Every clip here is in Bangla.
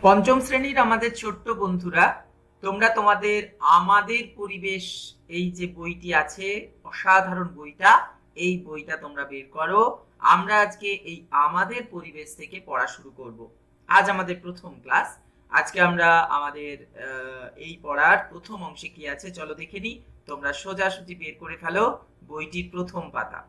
পঞ্চম শ্রেণীর আমাদের ছোট্ট বন্ধুরা, তোমরা তোমাদের আমাদের পরিবেশ এই যে বইটি আছে, অসাধারণ বইটা, এই বইটা তোমরা বের করো। আমরা আজকে এই আমাদের পরিবেশ থেকে পড়া শুরু করব। আজ আমাদের প্রথম ক্লাস। আজকে আমরা আমাদের এই পড়ার প্রথম অংশে কি আছে চলো দেখে নিই। তোমরা সোজাসুজি বের করে ফেলো বইটির প্রথম পাতা।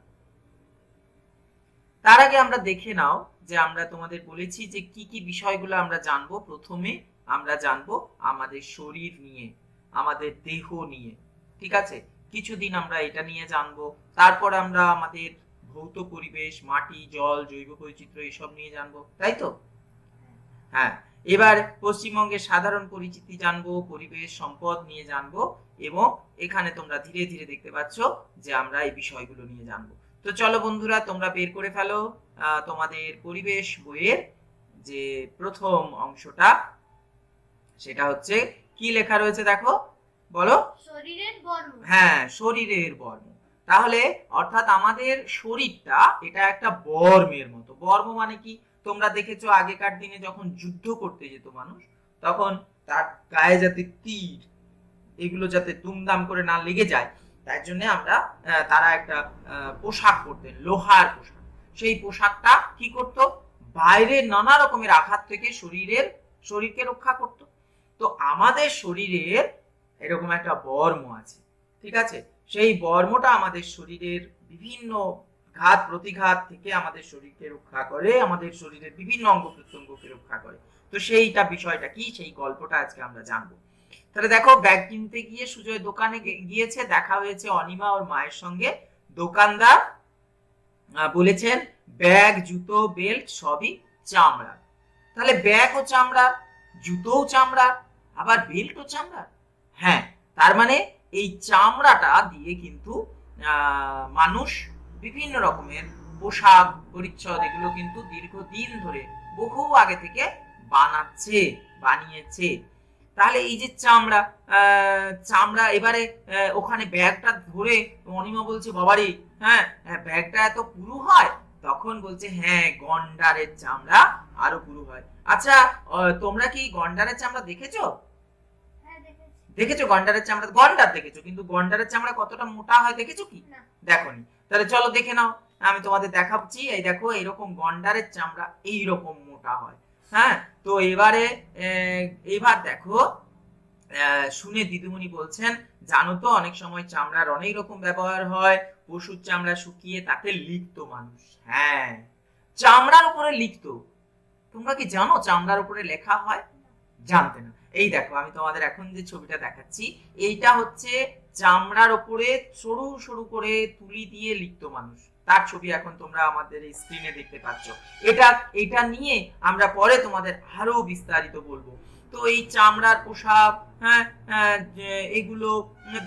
তার আগে আমরা দেখে নাও যে আমরা তোমাদের বলেছি যে কি কি বিষয়গুলো আমরা জানবো। প্রথমে আমরা জানবো আমাদের শরীর নিয়ে, আমাদের দেহ নিয়ে, ঠিক আছে? কিছুদিন আমরা এটা নিয়ে জানবো। তারপর আমরা আমাদের ভৌত পরিবেশ, মাটি, জল, জৈব বৈচিত্র্য এসব নিয়ে জানবো, তাই তো? হ্যাঁ, এবার পশ্চিমবঙ্গের সাধারণ পরিচিতি জানবো, পরিবেশ সম্পদ নিয়ে জানবো, এবং এখানে তোমরা ধীরে ধীরে দেখতে পাচ্ছ যে আমরা এই বিষয়গুলো নিয়ে জানবো। তো চলো বন্ধুরা, তোমরা বের করে ফেলো তোমাদের পরিবেশ বইয়ের যে প্রথম অংশটা। সেটা হচ্ছে কি লেখা রয়েছে দেখো, বলো। শরীরের বর্ণ। হ্যাঁ, শরীরের বর্ণ। তাহলে অর্থাৎ আমাদের শরীরটা এটা একটা বর্মের মতো। বর্ম মানে কি? তোমরা দেখেছো আগেকার দিনে যখন যুদ্ধ করতে যেত মানুষ, তখন তার গায়ে যাতে তীর এগুলো যাতে দুমদাম করে না লেগে যায়, তাই জন্য আমরা তারা একটা পোশাক পরতেন, লোহার পোশাক। সেই পোশাকটা কি করত? বাইরের নানা রকমের আঘাত থেকে শরীরকে রক্ষা করত। তো আমাদের শরীরের এরকম একটা বর্ম আছে, ঠিক আছে? সেই বর্মটা আমাদের শরীরের বিভিন্ন ঘাত প্রতিঘাত থেকে আমাদের শরীরকে রক্ষা করে, আমাদের শরীরের বিভিন্ন অঙ্গ প্রত্যঙ্গকে রক্ষা করে। তো সেইটা বিষয়টা কি, সেই গল্পটা আজকে আমরা জানবো। তাহলে দেখো, ব্যাগ কিনতে গিয়ে সুজয় দোকানে গিয়েছে, দেখা হয়েছে অনিমা ওর মায়ের সঙ্গে। দোকানদার বলেছেন ব্যাগ, জুতো, বেল্ট সবই চামড়া। তাহলে ব্যাগও চামড়া, জুতোও চামড়া, আবার বেল্টও চামড়া। হ্যাঁ, তার মানে এই চামড়াটা দিয়ে কিন্তু মানুষ বিভিন্ন রকমের পোশাক পরিচ্ছদ এগুলো কিন্তু দীর্ঘদিন ধরে বহু আগে থেকে বানিয়েছে। তাহলে এই যে চামড়া, চামড়া, এবারে ওখানে ব্যাগটা ধরে অনিমা বলছে, বাবারে, হ্যাঁ ব্যাগটা এত পুরু হয়? তখন বলছে, হ্যাঁ, গন্ডারের চামড়া আরো পুরু হয়। আচ্ছা, তোমরা কি গন্ডারের চামড়া দেখেছো? হ্যাঁ, দেখেছো গন্ডারের চামড়া? গন্ডার দেখেছো, কিন্তু গন্ডারের চামড়া কতটা মোটা হয় দেখেছো কি? দেখোনি? তাহলে চলো দেখে নাও, আমি তোমাদের দেখাচ্ছি। এই দেখো, এইরকম গন্ডারের চামড়া এইরকম মোটা হয়। হ্যাঁ, তো এবার দেখো, শুনে দিদিমণি বলছেন, জানো তো অনেক সময় চামড়ার অনেক রকম ব্যবহার হয়। পশুর চামড়া শুকিয়ে তাতে লিখতো মানুষ। হ্যাঁ, চামড়ার উপরে লিখতো। তোমরা কি জানো চামড়ার উপরে লেখা হয়? জানতে না। এই দেখো, আমি তোমাদের এখন যে ছবিটা দেখাচ্ছি, এইটা হচ্ছে চামড়ার উপরে সরু সরু করে তুলি দিয়ে লিখতো মানুষ। তার ছবি এখন তোমরা আমাদের এই স্ক্রিনে দেখতে পাচ্ছ। এটা নিয়ে আমরা পরে তোমাদের আরো বিস্তারিত বলবো। তো এই চামড়ার পোশাক, হ্যাঁ, এগুলো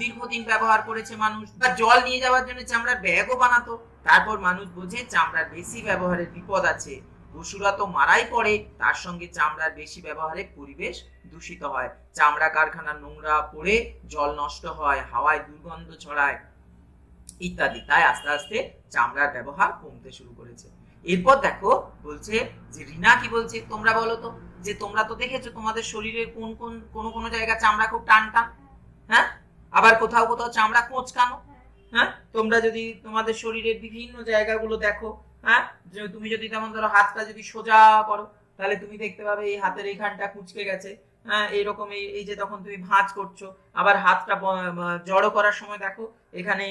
দীর্ঘদিন ব্যবহার করেছে মানুষ। বা জল নিয়ে যাওয়ার জন্য চামড়ার ব্যাগও বানাতো। তারপর মানুষ বোঝে চামড়ার বেশি ব্যবহারের বিপদ আছে। পশুরা তো মারাই পড়ে, তার সঙ্গে চামড়ার বেশি ব্যবহারে পরিবেশ দূষিত হয়। চামড়া কারখানার নোংরা পড়ে জল নষ্ট হয়, হাওয়ায় দুর্গন্ধ ছড়ায় ইত্যাদি। তাই আস্তে আস্তে চামড়ার ব্যবহার কমতে শুরু করেছে। এরপর দেখো, বলছে যে রিনা কি বলছে, তোমরা বলো তো, যে তোমরা তো দেখেছো তোমাদের শরীরের কোন জায়গা চামড়া খুব টান টান, হ্যাঁ, আবার কোথাও কোথাও চামড়া কোঁচকানো। হ্যাঁ, তোমরা যদি তোমাদের শরীরের বিভিন্ন জায়গাগুলো দেখো, হ্যাঁ, তুমি যদি তেমন ধরো হাতটা যদি সোজা করো, তাহলে তুমি দেখতে পাবে এই হাতের এইখানটা কুঁচকে গেছে। হ্যাঁ, এইরকম এই যে তখন তুমি ভাঁজ করছো, আবার হাতটা জড়ো করার সময় দেখো এখানে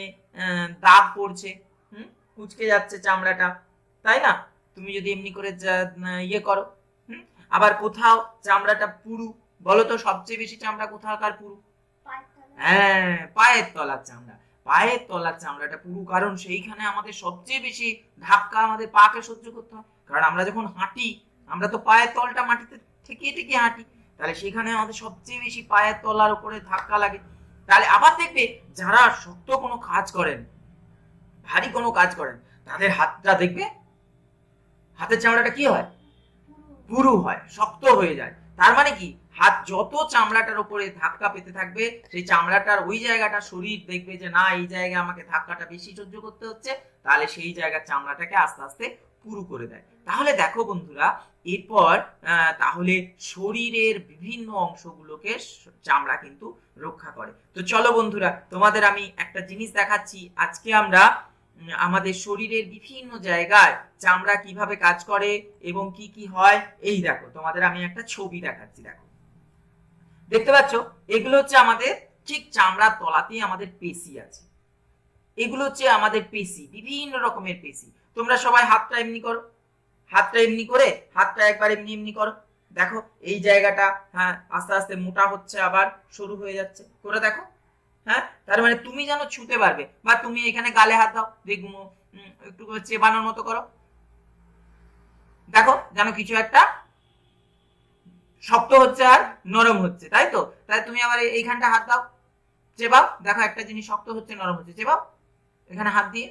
দাগ পড়ছে, কুঁচকে যাচ্ছে চামড়াটা, তাই না? তুমি যদি এমনি করে ইয়ে করো। আবার কোথাও চামড়াটা পুরু, বলো তো সবচেয়ে বেশি চামড়া কোথাকার পুরু? হ্যাঁ, পায়ের তলার চামড়া। পায়ের তলার চামড়াটা পুরু, কারণ সেইখানে আমাদের সবচেয়ে বেশি ধাক্কা আমাদের পাকে সহ্য করতে হয়। কারণ আমরা যখন হাঁটি, আমরা তো পায়ের তলটা মাটিতে ঠেকিয়ে ঠেকিয়ে হাঁটি, তাহলে সেখানে আমাদের সবচেয়ে বেশি পায়ের তলার উপরে ধাক্কা লাগে। তাহলে আবার দেখবে, যারা শক্ত কোনো কাজ করেন, ভারী কোনো কাজ করেন, তাদের হাতটা দেখবে, হাতের চামড়াটা কি হয়? পুরু হয়, শক্ত হয়ে যায়। তার মানে কি, হাত যত চামড়াটার উপরে ধাক্কা পেতে থাকবে, সেই চামড়াটার ওই জায়গাটা শরীর দেখবে যে না, এই জায়গায় আমাকে ধাক্কাটা বেশি সহ্য করতে হচ্ছে, তাহলে সেই জায়গার চামড়াটাকে আস্তে আস্তে পুরু করে দেয়। তাহলে দেখো বন্ধুরা, এরপর তাহলে শরীরের বিভিন্ন অংশগুলোকে চামড়া কিন্তু রক্ষা করে। তো চলো বন্ধুরা, তোমাদের আমি একটা জিনিস দেখাচ্ছি। আজকে আমরা আমাদের শরীরের বিভিন্ন জায়গায় চামড়া কিভাবে কাজ করে এবং কি কি হয়, এই দেখো তোমাদের আমি একটা ছবি দেখাচ্ছি। দেখো, দেখতে পাচ্ছ, এগুলো হচ্ছে আমাদের ঠিক চামড়ার তলাতেই আমাদের পেশি আছে। এগুলো হচ্ছে আমাদের পেশি, বিভিন্ন রকমের পেশি। তোমরা সবাই হাতটা এমনি করো, হাতটা এমনি করে হাতটা একবার এমনি এমনি করো। দেখো এই জায়গাটা, হ্যাঁ, আস্তে আস্তে মোটা হচ্ছে, আবার সরু হয়ে যাচ্ছে। করে দেখো, হ্যাঁ, তার মানে তুমি যেন ছুতে পারবে। বা তুমি এখানে গালে হাত দাও, দেখবো একটু করে চেবানোর মতো করো। দেখো যেন কিছু একটা শক্ত হচ্ছে আর নরম হচ্ছে, তাই তো? তাই তুমি আবার এইখানটা হাত দাও, চেবাও। দেখো একটা জিনিস শক্ত হচ্ছে, নরম হচ্ছে, চেবাও। এখানে হাত দিয়ে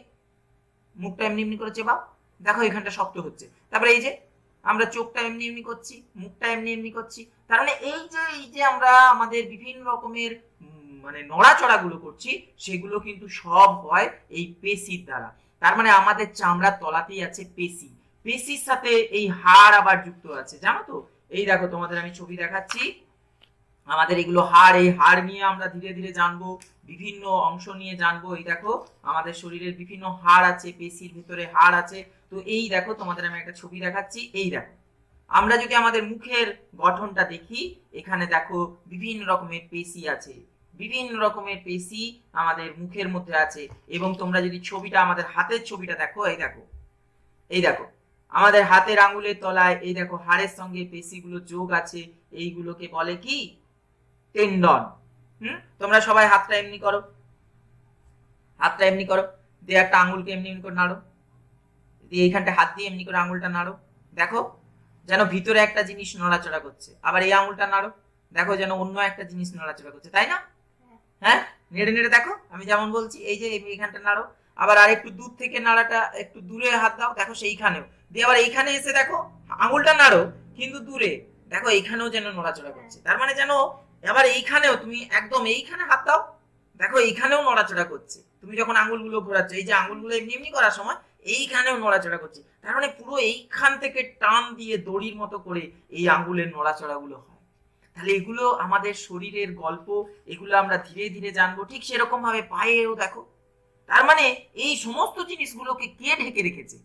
মুখটা এমনি এমনি করে চেবাও। দেখো এখানটা শক্ত হচ্ছে। তারপরে এই যে আমরা চোখটা এমনি এমনি করছি, মুখটা এমনি এমনি করছি। তার মানে এই যে আমরা আমাদের বিভিন্ন রকমের মানে নড়াচড়া গুলো করছি, সেগুলো কিন্তু সব হয় এই পেশির দ্বারা। তার মানে আমাদের চামড়ার তলাতেই আছে পেশি। পেশির সাথে এই হাড় আবার যুক্ত আছে, জানো তো? এই দেখো তোমাদের আমি ছবি দেখাচ্ছি। আমাদের এগুলো হাড়, এই হাড় নিয়ে আমরা ধীরে ধীরে জানবো, বিভিন্ন অংশ নিয়ে জানবো। এই দেখো আমাদের শরীরের বিভিন্ন হাড় আছে, পেশির ভিতরে হাড় আছে। তো এই দেখো তোমাদের আমি একটা ছবি দেখাচ্ছি। এই দেখো, আমরা যদি আমাদের মুখের গঠনটা দেখি, এখানে দেখো বিভিন্ন রকমের পেশি আছে, বিভিন্ন রকমের পেশি আমাদের মুখের মধ্যে আছে। এবং তোমরা যদি ছবিটা, আমাদের হাতের ছবিটা দেখো, এই দেখো, এই দেখো আমাদের হাতের আঙ্গুলের তলায় এই দেখো হাড়ের সঙ্গে পেশিগুলো যোগ আছে। এইগুলোকে বলে কি? টেন্ডন। তোমরা সবাই হাতটা এমনি করো, হাতটা এমনি করো, দিয়ে একটা আঙ্গুলকে এমনি এমনি করে নাড়ো, দিয়ে এইখানটা হাত দিয়ে এমনি করে আঙ্গুলটা নাড়ো। দেখো যেন ভিতরে একটা জিনিস নড়াচড়া করছে। আবার এই আঙ্গুলটা নাড়ো, দেখো যেন অন্য একটা জিনিস নড়াচড়া করছে, তাই না? হ্যাঁ, নেড়ে নেড়ে দেখো আমি যেমন বলছি, এই যে এইখানটা নাড়ো। আবার আর একটু দূর থেকে নাড়াটা, একটু দূরে হাত দাও, দেখো সেইখানেও। দিয়ে আবার এইখানে এসে দেখো আঙ্গুলটা নাড়ো, কিন্তু দূরে দেখো এইখানেও যেন নড়াচড়া করছে। তার মানে যেন আবার এইখানেও তুমি একদম এইখানে হাত দাও, দেখো এইখানেও নড়াচড়া করছে। তুমি যখন আঙ্গুলগুলো ঘোরাচ্ছ, এই যে আঙ্গুলগুলো এমনি এমনি করার সময় এইখানেও নড়াচড়া করছে। তার মানে পুরো এইখান থেকে টান দিয়ে দড়ির মতো করে এই আঙ্গুলের নড়াচড়াগুলো হয়। তাহলে এগুলো আমাদের শরীরের গল্প, এগুলো আমরা ধীরে ধীরে জানবো। ঠিক সেরকম ভাবে পায়েও দেখো। তার মানে এই সমস্ত জিনিসগুলোকে কে ঢেকে রেখেছে?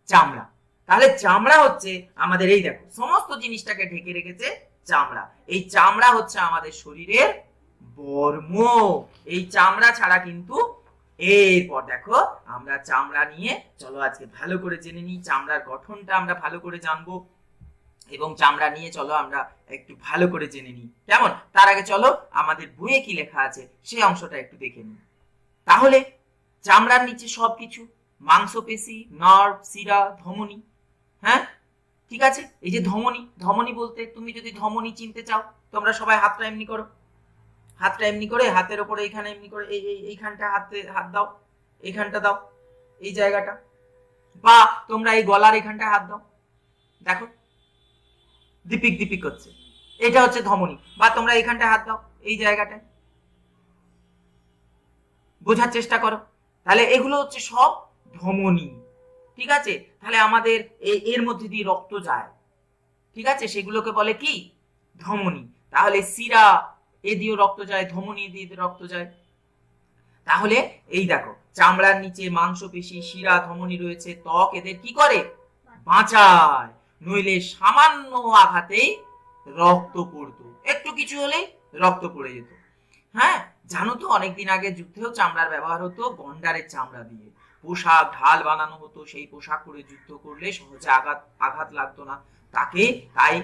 চামড়া। তাহলে চামড়া হচ্ছে আমাদের, এই দেখো সমস্ত জিনিসটাকে ঢেকে রেখেছে চামড়া। এই চামড়া হচ্ছে আমাদের শরীরের বর্ম। এই চামড়া ছাড়া কিন্তু, এরপর দেখো আমরা চামড়া নিয়ে চলো আজকে ভালো করে জেনে নিই। চামড়ার গঠনটা আমরা ভালো করে জানবো এবং চামড়া নিয়ে চলো আমরা একটু ভালো করে জেনে নিই, কেমন? তার আগে চলো আমাদের বইয়ে কি লেখা আছে সেই অংশটা একটু দেখে নিই। তাহলে চামড়ার নিচে সবকিছু, মাংসপেশি, নার্ভ, শিরা, ধমনী। হ্যাঁ, ঠিক আছে। এই যে ধমনী, ধমনী বলতে তুমি যদি ধমনী চিনতে চাও, তোমরা সবাই হাতটা এমনি করো, হাতটা এমনি করে হাতের ওপরে এইখানে এমনি করে এইখানটা হাতে হাত দাও, এইখানটা দাও, এই জায়গাটা। বা তোমরা এই গলার এখানটা হাত দাও, দেখো দিপিক দিপিক করছে, এটা হচ্ছে ধমনী। বা তোমরা এইখানটা হাত দাও, এই জায়গাটায়, বোঝার চেষ্টা করো। তাহলে এগুলো হচ্ছে সব ধমনী, ঠিক আছে? তাহলে আমাদের এর মধ্যে দিয়ে রক্ত যায়, ঠিক আছে? সেগুলোকে বলে কি? ধমনী। তাহলে শিরা, এ দিয়েও রক্ত যায়, ধমনী দিয়ে রক্ত যায়। তাহলে এই দেখো চামড়ার নিচে মাংসপেশি, শিরা, ধমনী রয়েছে। ত্বক এদের কি করে? বাঁচায়, নইলে সামান্য আঘাতেই রক্ত পড়তো, একটু কিছু হলেই রক্ত পড়ে যেত। হ্যাঁ, জানো তো অনেকদিন আগে যুদ্ধেও চামড়ার ব্যবহার হতো, গন্ডারের চামড়া দিয়ে পোশাক, ঢাল বানানো হতো। সেই পোশাক পরে যুদ্ধ করলে সহজে আঘাত লাগতো না তাকে, তাই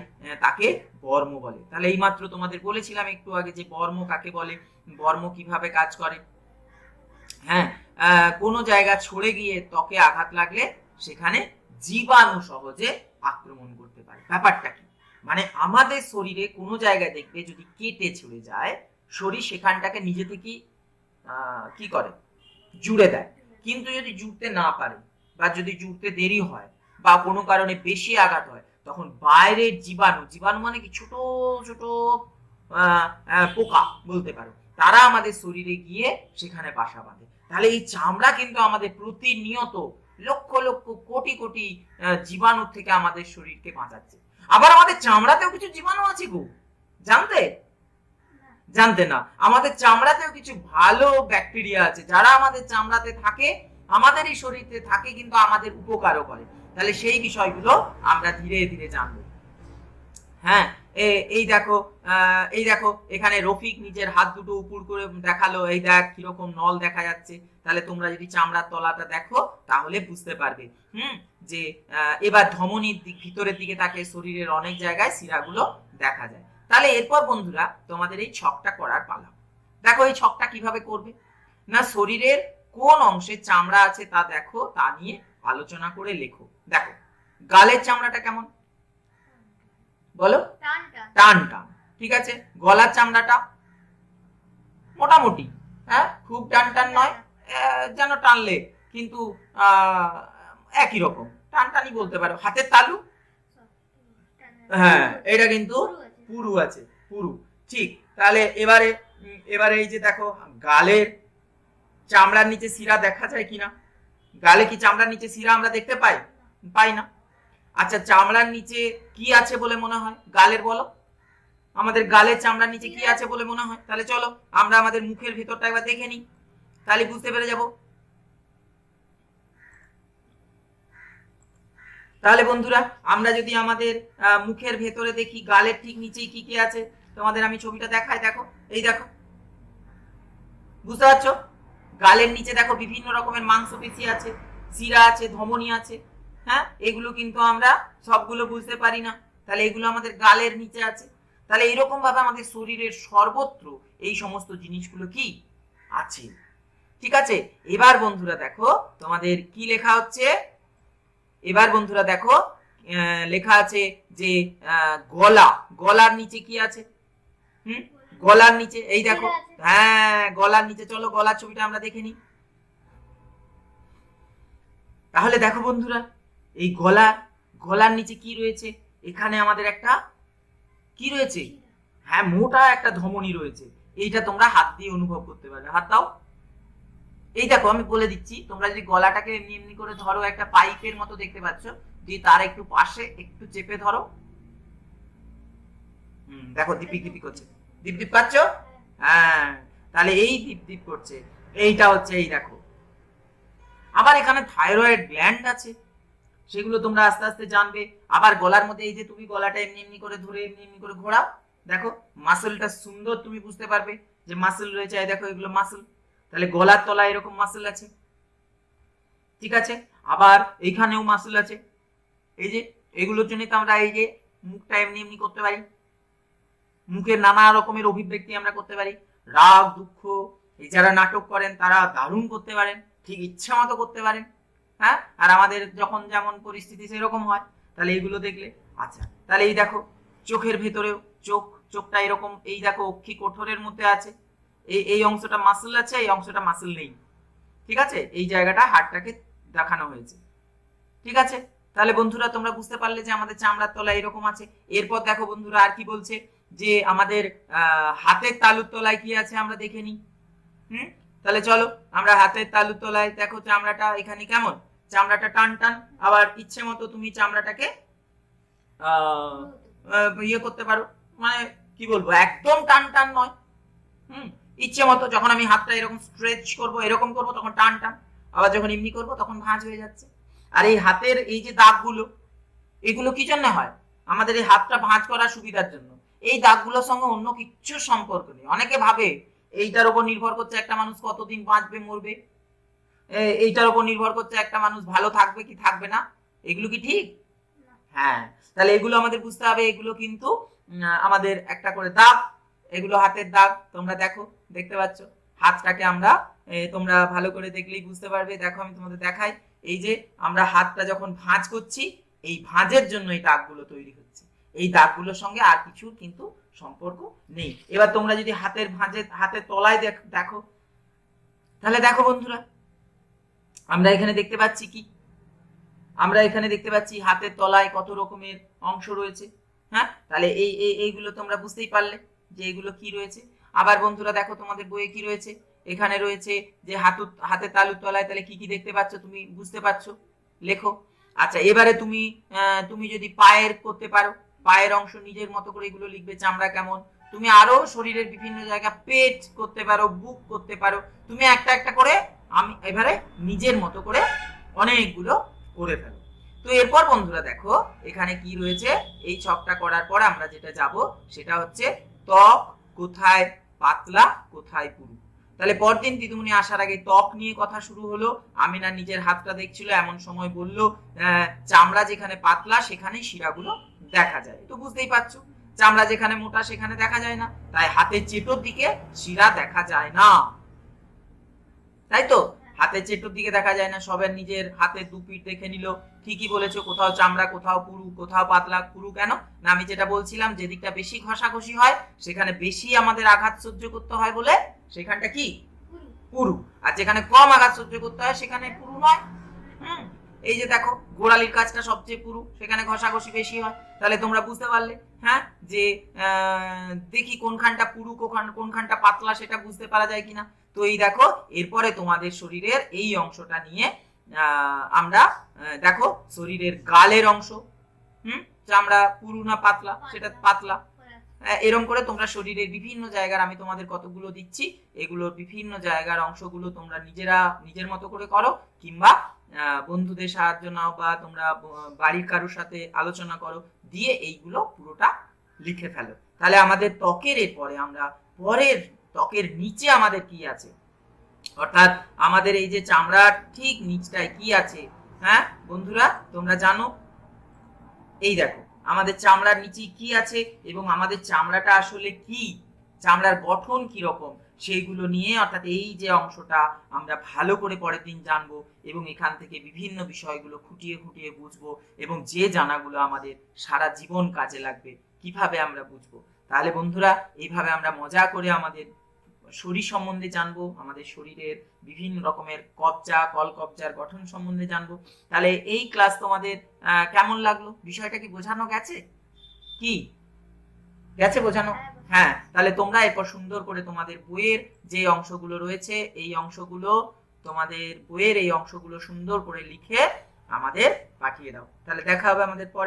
তাকে বর্ম বলে। তাহলে এইমাত্র তোমাদের বলেছিলাম একটু আগে যে বর্ম কাকে বলে, বর্ম কিভাবে কাজ করে। হ্যাঁ, কোনো জায়গা ছড়ে গিয়ে ত্বকে আঘাত লাগলে সেখানে জীবাণু সহজে আক্রমণ করতে পারে। ব্যাপারটা কি? মানে আমাদের শরীরে কোনো জায়গায় দেখবে যদি কেটে ছড়ে যায়, শরীর সেখানটাকে নিজে থেকেই কি করে? জুড়ে দেয়। কিন্তু যদি জুড়তে না পারে বা যদি জুড়তে দেরি হয় বা কোনো কারণে বেশি আঘাত হয়, তখন বাইরের জীবাণু, জীবাণু মানে কি? ছোট ছোট পোকা বলতে পারো, তারা আমাদের শরীরে গিয়ে সেখানে বাসা বাঁধে। তাহলে এই চামড়া কিন্তু আমাদের প্রতিনিয়ত লক্ষ লক্ষ কোটি কোটি জীবাণু থেকে আমাদের শরীরকে বাঁচাচ্ছে। আবার আমাদের চামড়াতেও কিছু জীবাণু আছে গো, জানতে জানতে না? আমাদের চামড়াতেও কিছু ভালো ব্যাকটেরিয়া আছে, যারা আমাদের চামড়াতে থাকে, আমাদের এই শরীরে থাকে, কিন্তু আমাদের উপকারও করে। তাহলে সেই বিষয়গুলো আমরা ধীরে ধীরে জানবো। হ্যাঁ, এই দেখো, এই দেখো এখানে রফিক নিজের হাত দুটো উপর করে দেখালো, এই দেখ কিরকম নল দেখা যাচ্ছে। তাহলে তোমরা যদি চামড়ার তলাটা দেখো তাহলে বুঝতে পারবে যে এবার ধমনীর ভিতরের দিকে তাকে শরীরের অনেক জায়গায় শিরাগুলো দেখা যায়। তাহলে এরপর বন্ধুরা তোমাদের এই ছকটা করার পালা। দেখো এই ছকটা কিভাবে করবে না, শরীরের কোন অংশে চামড়া আছে তা দেখো, তা নিয়ে আলোচনা করে লেখো। দেখো গালের চামড়াটা কেমন বলো? টান টান, ঠিক আছে। গলার চামড়াটা মোটামুটি, হ্যাঁ খুব টান টান নয়, যেন টানলে কিন্তু একই রকম টানটানি বলতে পারো। হাতের তালু, হ্যাঁ এটা কিন্তু পুরু আছে, পুরু, ঠিক। তাহলে এবারে এবারে এই যে দেখো গালের চামড়ার নিচে শিরা দেখা যায় কিনা? গালে কি চামড়ার নিচে শিরা আমরা দেখতে পাই? পাই না। আচ্ছা চামড়ার নিচে কি আছে বলে মনে হয়? গালের বলো, আমাদের গালের চামড়ার নিচে কি আছে বলে মনে হয়? তাহলে চলো আমরা আমাদের মুখের ভেতরটা একবার দেখে নিই, তাহলে বুঝতে পেরে যাব। তাহলে বন্ধুরা আমরা যদি আমাদের মুখের ভেতরে দেখি গালের ঠিক নিচেই কি কি আছে, তোমাদের আমি ছবিটা দেখাই। দেখো এই দেখো, বুঝতে পারছো? গালের নিচে দেখো বিভিন্ন রকমের মাংসপেশি আছে, শিরা আছে, ধমনী আছে। হ্যাঁ, এগুলো কিন্তু আমরা সবগুলো বুঝতে পারি না, তাহলে এগুলো আমাদের গালের নিচে আছে। তাহলে এরকম ভাবে আমাদের শরীরের সর্বত্র এই সমস্ত জিনিসগুলো কি আছে, ঠিক আছে। এবার বন্ধুরা দেখো তোমাদের কি লেখা হচ্ছে। এবার বন্ধুরা দেখো লেখা আছে যে গলা, গলার নিচে কি আছে? গলার নিচে এই দেখো, হ্যাঁ গলার নিচে, চলো গলার ছবিটা আমরা দেখে নিই। তাহলে দেখো বন্ধুরা এই গলার নিচে কি রয়েছে? এখানে আমাদের একটা কি রয়েছে? হ্যাঁ মোটা একটা ধমনী রয়েছে। এইটা তোমরা হাত দিয়ে অনুভব করতে পারবে, হাত দাও। এই দেখো আমি বলে দিচ্ছি, তোমরা যদি গলাটাকে এমনি এমনি করে ধরো, একটা পাইপের মতো দেখতে পাচ্ছ, দিয়ে তার একটু পাশে একটু চেপে ধরো, দেখো দিপিক দিপিক করছে, দীপ দীপ পাচ্ছ? হ্যাঁ, তাহলে এই দীপ দীপ করছে, এইটা হচ্ছে এই দেখো। আবার এখানে থাইরয়েড গ্ল্যান্ড আছে, সেগুলো তোমরা আস্তে আস্তে জানবে। আবার গলার মধ্যে এই যে তুমি গলাটা এমনি এমনি করে ধরে এমনি এমনি করে ঘোরাও, দেখো মাসলটা সুন্দর তুমি বুঝতে পারবে যে মাসল রয়েছে, এই দেখো এগুলো মাসল। তাহলে গলার তলায় এরকম মাসল আছে, ঠিক আছে। আবার এইখানেও মাসল আছে, এই যে এগুলোর জন্য তো আমরা এই যে মুখটা এমনি এমনি করতে পারি, মুখের নানা রকমের অভিব্যক্তি আমরা করতে পারি। রাগ, দুঃখ, এই যারা নাটক করেন তারা দারুণ করতে পারেন, ঠিক ইচ্ছা মতো করতে পারেন। হ্যাঁ, আর আমাদের যখন যেমন পরিস্থিতি সেরকম হয়। তাহলে এইগুলো দেখলে, আচ্ছা তাহলে এই দেখো চোখের ভেতরেও চোখটা এরকম, এই দেখো অক্ষি কোঠরের মধ্যে আছে, এই অংশটা মাসল আছে, এই অংশটা মাসল নেই, ঠিক আছে। এই জায়গাটা হাড়টাকে দেখানো হয়েছে, ঠিক আছে। তাহলে বন্ধুরা তোমরা বুঝতে পারলে যে আমাদের চামড়ার তলায় এরকম আছে। এরপর দেখো বন্ধুরা আর কি বলছে, যে আমাদের হাতের তালুর তলায় কি আছে আমরা দেখে নিই। তাহলে চলো আমরা হাতের তালুর তলায় দেখো চামড়াটা এখানে কেমন, চামড়াটা টান টান। আবার ইচ্ছে মতো তুমি চামড়াটাকে ইয়ে করতে পারো, মানে কি বলবো, একদম টান টান নয়, ইচ্ছে মতো। যখন আমি হাতটা এরকম স্ট্রেচ করব, এরকম করব, তখন টান টান। আবার যখন এমনি করব তখন ভাঁজ হয়ে যাচ্ছে। আর এই হাতের এই যে দাগগুলো, এগুলো কি জন্য হয়? আমাদের এই হাতটা ভাঁজ করার সুবিধার জন্য। এই দাগগুলোর সঙ্গে অন্য কিচ্ছু সম্পর্ক নেই। অনেকে ভাবে এইটার উপর নির্ভর করছে একটা মানুষ কতদিন বাঁচবে মরবে, এইটার উপর নির্ভর করছে একটা মানুষ ভালো থাকবে কি থাকবে না। এগুলো কি ঠিক? হ্যাঁ, তাহলে এগুলো আমাদের বুঝতে হবে। এগুলো কিন্তু আমাদের একটা করে দাগ, এগুলো হাতের দাগ। তোমরা দেখো, দেখতে পাচ্ছ হাতটাকে আমরা, তোমরা ভালো করে দেখলেই বুঝতে পারবে। দেখো আমি তোমাদের দেখাই, এই যে আমরা হাতটা যখন ভাঁজ করছি, এই ভাঁজের জন্য এই দাগগুলো তৈরি হচ্ছে। এই দাগগুলোর সঙ্গে আর কিছু কিন্তু সম্পর্ক নেই। এবার তোমরা যদি হাতের ভাঁজে, হাতের তলায় দেখো, তাহলে দেখো বন্ধুরা আমরা এখানে দেখতে পাচ্ছি কি, আমরা এখানে দেখতে পাচ্ছি হাতের তলায় কত রকমের অংশ রয়েছে। হ্যাঁ, তাহলে এইগুলো তোমরা বুঝতেই পারলে যে এগুলো কি রয়েছে। আবার বন্ধুরা দেখো তোমাদের বইয়ে কি রয়েছে, এখানে রয়েছে যে হাতের তালুর তলায়, তাহলে কি কি দেখতে পাচ্ছ তুমি বুঝতে পারছো? লেখো। আচ্ছা, এবারে তুমি যদি পায়ের করতে পারো, পায়ের অংশ নিজের মতো করে এগুলো লিখবে, চামড়া কেমন। তুমি আরো শরীরের বিভিন্ন জায়গা, পেট করতে পারো, বুক করতে পারো, তুমি একটা একটা করে আমি এবারে নিজের মতো করে অনেকগুলো করে ফেলো। তো এরপর বন্ধুরা দেখো এখানে কি রয়েছে। এই ছকটা করার পর আমরা যেটা যাব সেটা হচ্ছে ত্বক কোথায় পাতলা কোথায় পুরু। তাহলে পরদিন দিদিমণি আসার আগে ত্বক নিয়ে কথা শুরু হলো। আমিনা নিজের হাতটা দেখছিল, এমন সময় বলল চামড়া যেখানে পাতলা সেখানে শিরাগুলো দেখা যায়। তো বুঝতেই পারছো, চামড়া যেখানে মোটা সেখানে দেখা যায় না, তাই হাতের চেটোর দিকে শিরা দেখা যায় না, তাই তো। হাতের চেটোর দিকে দেখা যায় না, সবার নিজের হাতের দু পিঠ দেখে নিল। ঠিকই বলেছো, কোথাও চামড়া কোথাও পুরু, কোথাও পাতলা। পুরু কেন না, আমি যেটা বলছিলাম যেদিকটা বেশি ঘষাঘষি হয় সেখানে বেশি আমাদের আঘাত সহ্য করতে হয় বলে সেখানটা কি পুরু, আর যেখানে কম আঘাত সহ্য করতে হয় সেখানে পুরু নয়। এই যে দেখো গোড়ালির কাজটা সবচেয়ে পুরু, সেখানে ঘষাঘষি বেশি হয়। তাহলে তোমরা বুঝতে পারলে হ্যাঁ যে দেখি কোনখানটা পুরু কোনখানটা পাতলা সেটা বুঝতে পারা যায় কিনা। তো এই দেখো এরপরে তোমাদের শরীরের এই অংশটা নিয়ে আমরা দেখো শরীরের গালের অংশ, চামড়া পুরু না পাতলা, সেটা পাতলা। এরকম করে তোমরা শরীরের বিভিন্ন জায়গার, আমি তোমাদের কতগুলো দিচ্ছি, এগুলোর বিভিন্ন জায়গার অংশগুলো তোমরা নিজের মতো করে করো, কিংবা বন্ধুদের সাহায্য নাও, বা তোমরা বাড়ির কারোর সাথে আলোচনা করো, দিয়ে এইগুলো পুরোটা লিখে ফেলো। তাহলে আমাদের ত্বকের এরপরে আমরা পরের ত্বকের নিচে আমাদের কি আছে, অর্থাৎ আমাদের এই যে চামড়ার ঠিক নিচটায় কি আছে, হ্যাঁ বন্ধুরা তোমরা জানো। এই দেখো আমাদের চামড়ার নিচে কি আছে এবং আমাদের চামড়াটা আসলে কি, চামড়ার গঠন কি রকম, সেইগুলো নিয়ে, অর্থাৎ এই যে অংশটা আমরা ভালো করে পরের দিন জানবো এবং এখান থেকে বিভিন্ন বিষয়গুলো খুঁটিয়ে খুঁটিয়ে বুঝবো, এবং যে জানাগুলো আমাদের সারা জীবন কাজে লাগবে কিভাবে আমরা বুঝবো। তাহলে বন্ধুরা এইভাবে আমরা মজা করে আমাদের শরীর সম্বন্ধে জানবো, আমাদের শরীরের বিভিন্ন রকমের কবজা কলকবজার গঠন সম্বন্ধে জানবো। তাহলে এই ক্লাস তোমাদের কেমন লাগলো, বিষয়টা কি বোঝানো গেছে, কি গেছে বোঝানো? হ্যাঁ, তাহলে তোমরা এরপর সুন্দর করে তোমাদের বইয়ের যে অংশগুলো রয়েছে এই অংশগুলো, তোমাদের বইয়ের এই অংশগুলো সুন্দর করে লিখে আমাদের পাঠিয়ে দাও। তাহলে দেখা হবে আমাদের পরে।